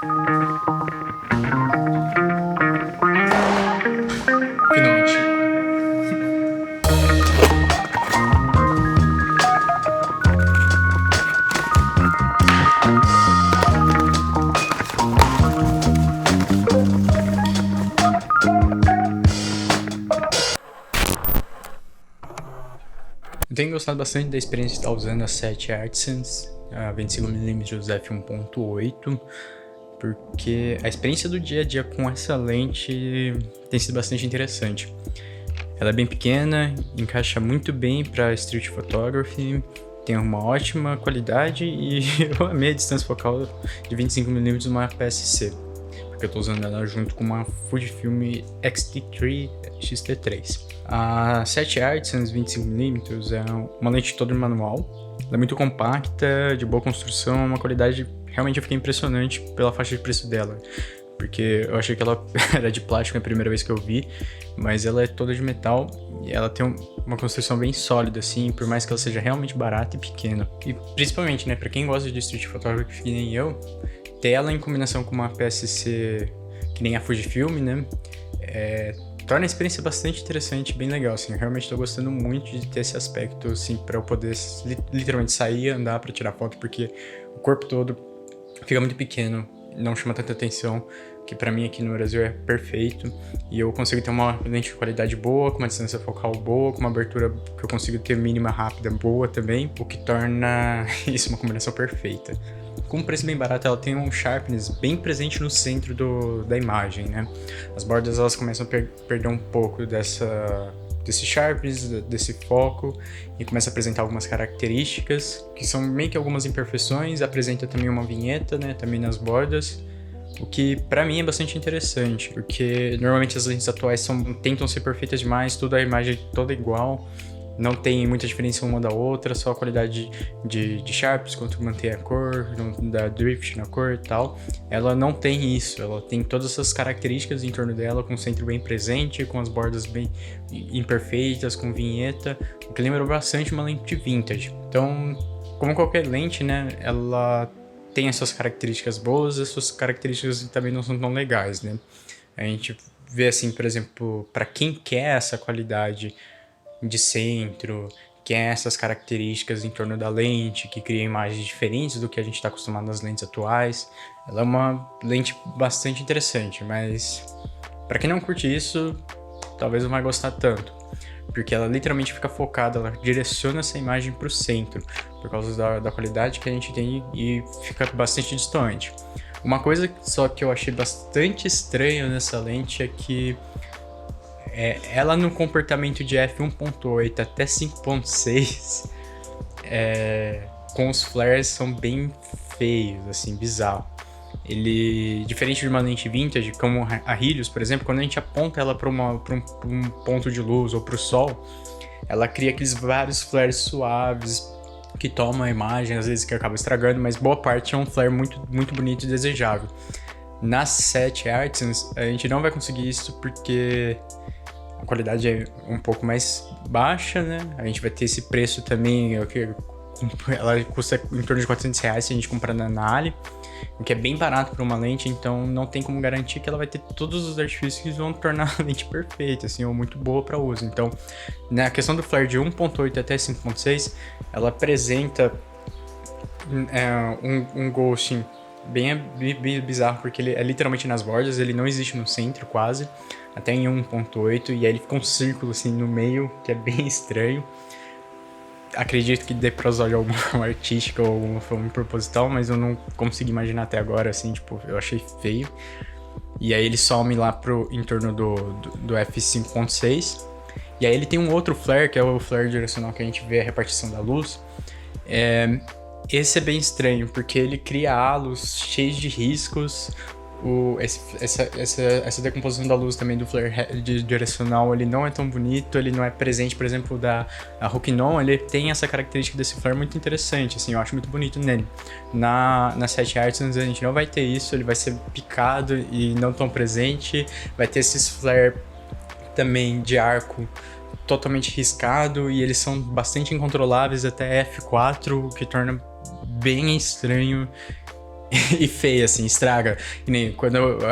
Finalmente. Eu tenho gostado bastante da experiência de estar usando a 7 Artisans, a 25mm f1.8, porque a experiência do dia a dia com essa lente tem sido bastante interessante. Ela é bem pequena, encaixa muito bem para street photography, tem uma ótima qualidade e eu amei a distância focal de 25mm numa APS-C, porque eu estou usando ela junto com uma Fujifilm X-T3 X-T3. A 7 Artisans 25mm é uma lente toda manual, ela é muito compacta, de boa construção, uma qualidade realmente eu fiquei impressionante pela faixa de preço dela, porque eu achei que ela era de plástico na primeira vez que eu vi, mas ela é toda de metal e ela tem uma construção bem sólida, assim, por mais que ela seja realmente barata e pequena. E principalmente, né, pra quem gosta de street photography que nem eu, ter ela em combinação com uma PSC que nem a Fujifilm, né, torna a experiência bastante interessante, bem legal, assim. Eu realmente tô gostando muito de ter esse aspecto, assim, pra eu poder literalmente sair e andar pra tirar foto, porque o corpo todo fica muito pequeno, não chama tanta atenção, que pra mim aqui no Brasil é perfeito, e eu consigo ter uma lente de qualidade boa, com uma distância focal boa, com uma abertura que eu consigo ter mínima rápida boa também, o que torna isso uma combinação perfeita. Com um preço bem barato, ela tem um sharpness bem presente no centro da imagem, né? As bordas elas começam a perder um pouco desse sharpness, desse foco, e começa a apresentar algumas características, que são meio que algumas imperfeições, apresenta também uma vinheta, né, também nas bordas, o que pra mim é bastante interessante, porque normalmente as lentes atuais tentam ser perfeitas demais, toda a imagem toda igual, não tem muita diferença uma da outra, só a qualidade de sharps, quanto manter a cor, não dá drift na cor e tal. Ela não tem isso, ela tem todas essas características em torno dela, com o centro bem presente, com as bordas bem imperfeitas, com vinheta, o que lembra bastante uma lente vintage. Então, como qualquer lente, né, ela tem as suas características boas, as suas características também não são tão legais, né. A gente vê assim, por exemplo, para quem quer essa qualidade de centro, que é essas características em torno da lente, que cria imagens diferentes do que a gente está acostumado nas lentes atuais. Ela é uma lente bastante interessante, mas para quem não curte isso, talvez não vai gostar tanto, porque ela literalmente fica focada, ela direciona essa imagem para o centro, por causa da qualidade que a gente tem e fica bastante distante. Uma coisa só que eu achei bastante estranha nessa lente é que ela no comportamento de f1.8 até 5.6, com os flares são bem feios, assim, bizarro. Ele, diferente de uma lente vintage, como a Helios, por exemplo, quando a gente aponta ela para um ponto de luz ou para o sol, ela cria aqueles vários flares suaves que tomam a imagem, às vezes que acaba estragando, mas boa parte é um flare muito, muito bonito e desejável. Na 7 Artisans, a gente não vai conseguir isso porque a qualidade é um pouco mais baixa, né? A gente vai ter esse preço também, ela custa em torno de R$400 se a gente comprar na Ali, o que é bem barato para uma lente, então não tem como garantir que ela vai ter todos os artifícios que vão tornar a lente perfeita, assim, ou muito boa para uso. Então, na questão do flare de 1.8 até 5.6, ela apresenta um ghosting bem bizarro, porque ele é literalmente nas bordas, ele não existe no centro quase, até em 1.8, e aí ele fica um círculo assim no meio, que é bem estranho. Acredito que dê pra usar de alguma forma artística ou alguma forma proposital, mas eu não consegui imaginar até agora, assim, tipo, eu achei feio. E aí ele some lá em torno do f5.6, e aí ele tem um outro flare, que é o flare direcional que a gente vê a repartição da luz. Esse é bem estranho, porque ele cria halos cheios de riscos. Essa decomposição da luz também do flare direcional, ele não é tão bonito, ele não é presente, por exemplo, da Rokinon, ele tem essa característica desse flare muito interessante, assim, eu acho muito bonito nele. Na 7 Artisans a gente não vai ter isso, ele vai ser picado e não tão presente, vai ter esses flare também de arco totalmente riscado, e eles são bastante incontroláveis até F4, o que torna bem estranho. e feia, assim, estraga. E nem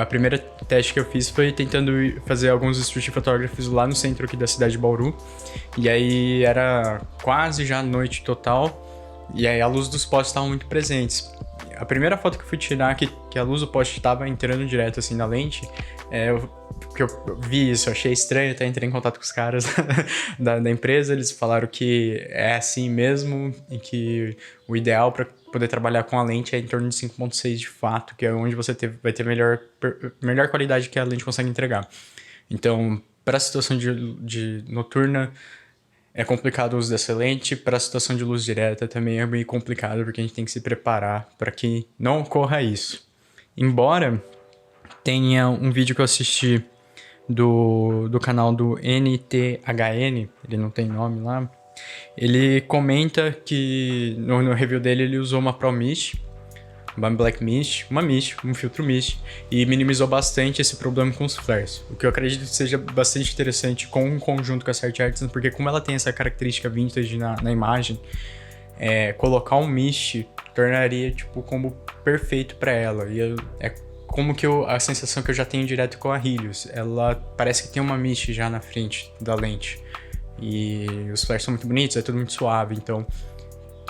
a primeira teste que eu fiz foi tentando fazer alguns street photographs lá no centro aqui da cidade de Bauru. E aí era quase já noite total, e aí a luz dos postes estavam muito presentes. A primeira foto que eu fui tirar, que a luz do poste estava entrando direto assim na lente, porque eu vi isso, eu achei estranho, até entrei em contato com os caras da empresa, eles falaram que é assim mesmo e que o ideal para poder trabalhar com a lente é em torno de 5.6 de fato, que é onde você vai ter melhor qualidade que a lente consegue entregar. Então, para a situação de noturna, é complicado o uso dessa lente. Para a situação de luz direta também é meio complicado, porque a gente tem que se preparar para que não ocorra isso. Embora tenha um vídeo que eu assisti do canal do NTHN, ele não tem nome lá, ele comenta que no review dele ele usou uma Pro Mist, uma Black Mist, um filtro Mist, e minimizou bastante esse problema com os flares. O que eu acredito que seja bastante interessante com o conjunto com a Search Artisan, porque como ela tem essa característica vintage na imagem, colocar um Mist tornaria tipo, o combo perfeito para ela. E é como que a sensação que eu já tenho direto com a Helios. Ela parece que tem uma Mist já na frente da lente. E os flares são muito bonitos, é tudo muito suave, então...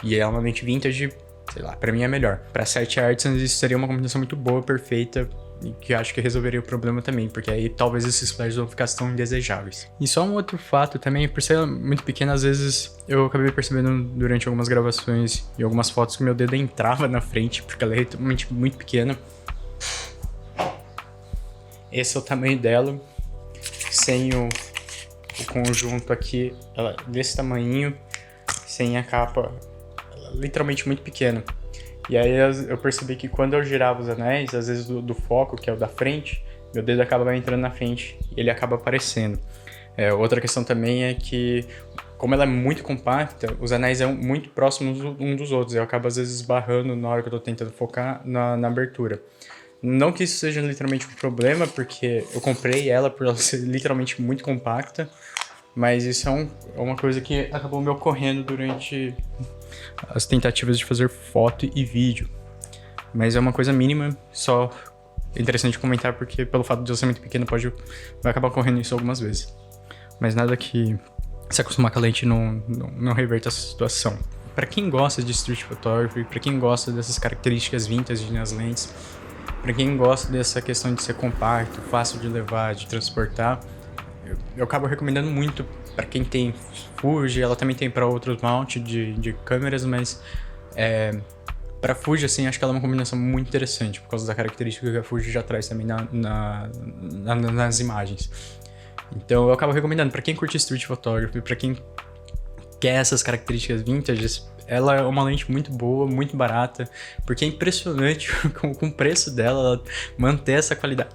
E é uma lente vintage, sei lá, pra mim é melhor. Pra Search Artisan isso seria uma combinação muito boa, perfeita, e que acho que resolveria o problema também, porque aí talvez esses flares não ficassem tão indesejáveis. E só um outro fato também, por ser muito pequena, às vezes eu acabei percebendo durante algumas gravações e algumas fotos que meu dedo entrava na frente, porque ela é realmente muito pequena. Esse é o tamanho dela, sem o conjunto aqui, ela desse tamanho, sem a capa, ela é literalmente muito pequena. E aí eu percebi que quando eu girava os anéis, às vezes do foco, que é o da frente, meu dedo acaba entrando na frente e ele acaba aparecendo. Outra questão também é que, como ela é muito compacta, os anéis são muito próximos um dos outros. Eu acabo às vezes esbarrando na hora que eu tô tentando focar na abertura. Não que isso seja literalmente um problema, porque eu comprei ela por ela ser literalmente muito compacta, mas isso é uma coisa que acabou me ocorrendo durante as tentativas de fazer foto e vídeo. Mas é uma coisa mínima, só é interessante comentar porque pelo fato de eu ser muito pequeno vai acabar ocorrendo isso algumas vezes. Mas nada que se acostumar com a lente não reverta essa situação. Para quem gosta de street photography, para quem gosta dessas características vintage nas lentes, para quem gosta dessa questão de ser compacto, fácil de levar, de transportar, eu acabo recomendando muito para quem tem Fuji. Ela também tem para outros mount de câmeras, mas para Fuji, assim, acho que ela é uma combinação muito interessante, por causa da característica que a Fuji já traz também nas imagens. Então eu acabo recomendando para quem curte street photography, para quem quer essas características vintage. Ela é uma lente muito boa, muito barata, porque é impressionante com o preço dela, ela manter essa qualidade.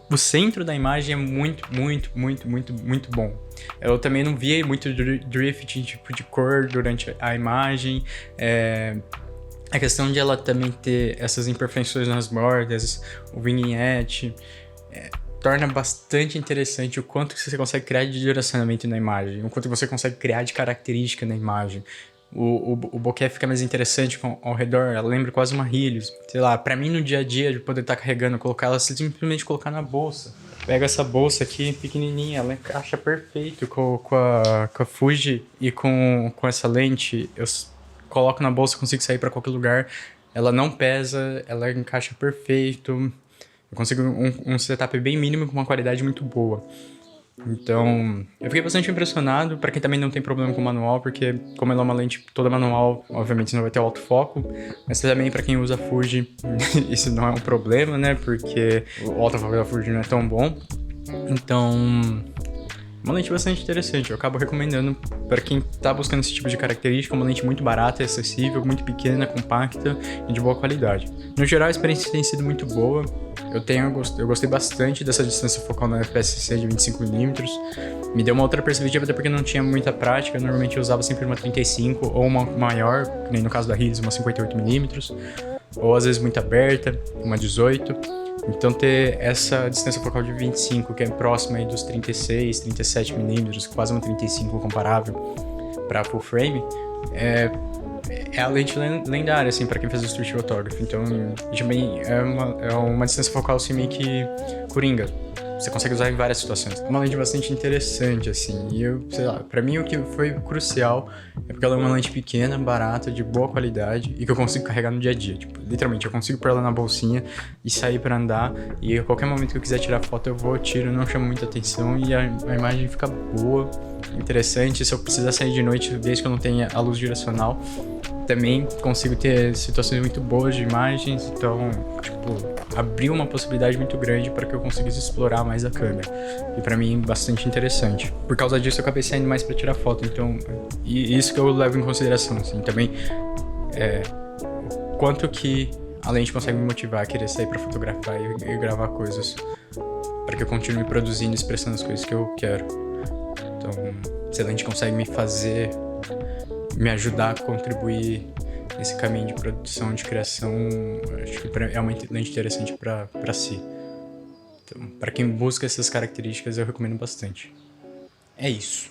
O centro da imagem é muito, muito, muito, muito, muito bom. Eu também não via muito drift tipo de cor durante a imagem. A questão de ela também ter essas imperfeições nas bordas, o vignette, torna bastante interessante o quanto você consegue criar de direcionamento na imagem, o quanto você consegue criar de característica na imagem. O bokeh fica mais interessante ao redor, ela lembra quase uma Helios. Sei lá, pra mim no dia a dia, de poder estar carregando, colocar ela, simplesmente colocar na bolsa. Pega essa bolsa aqui, pequenininha, ela encaixa perfeito com a Fuji e com essa lente. Eu coloco na bolsa, consigo sair pra qualquer lugar. Ela não pesa, ela encaixa perfeito. Eu consigo um setup bem mínimo com uma qualidade muito boa. Então, eu fiquei bastante impressionado, para quem também não tem problema com manual, porque como ela é uma lente toda manual, obviamente você não vai ter autofoco, mas também para quem usa Fuji, isso não é um problema, né, porque o autofoco da Fuji não é tão bom. Então, uma lente bastante interessante, eu acabo recomendando para quem tá buscando esse tipo de característica, uma lente muito barata, acessível, muito pequena, compacta e de boa qualidade. No geral, a experiência tem sido muito boa. Eu gostei bastante dessa distância focal na FPSC de 25mm. Me deu uma outra perspectiva, até porque não tinha muita prática. Normalmente eu usava sempre uma 35 ou uma maior, que nem no caso da Helios, uma 58mm. Ou às vezes muito aberta, uma 18. Então ter essa distância focal de 25, que é próxima aí dos 36, 37mm, quase uma 35 comparável para full frame, é a lente lendária, assim, pra quem faz o street photography. Então, e também é uma distância focal, assim, meio que coringa. Você consegue usar em várias situações. É uma lente bastante interessante, assim. E eu, sei lá, pra mim o que foi crucial é porque ela é uma lente pequena, barata, de boa qualidade e que eu consigo carregar no dia a dia. Tipo, literalmente, eu consigo pôr ela na bolsinha e sair pra andar. E a qualquer momento que eu quiser tirar foto, eu vou, tiro, não chamo muita atenção e a imagem fica boa, interessante. Se eu precisar sair de noite, desde que eu não tenha a luz direcional, também consigo ter situações muito boas de imagens. Então, tipo, abriu uma possibilidade muito grande para que eu conseguisse explorar mais a câmera. E para mim, bastante interessante. Por causa disso, eu acabei saindo mais para tirar foto. Então, e isso que eu levo em consideração, assim. Também, o quanto que a lente consegue me motivar a querer sair para fotografar e gravar coisas. Para que eu continue produzindo e expressando as coisas que eu quero. Então, se a lente consegue me ajudar a contribuir nesse caminho de produção, de criação, acho que é uma lente interessante para si. Então, para quem busca essas características, eu recomendo bastante. É isso.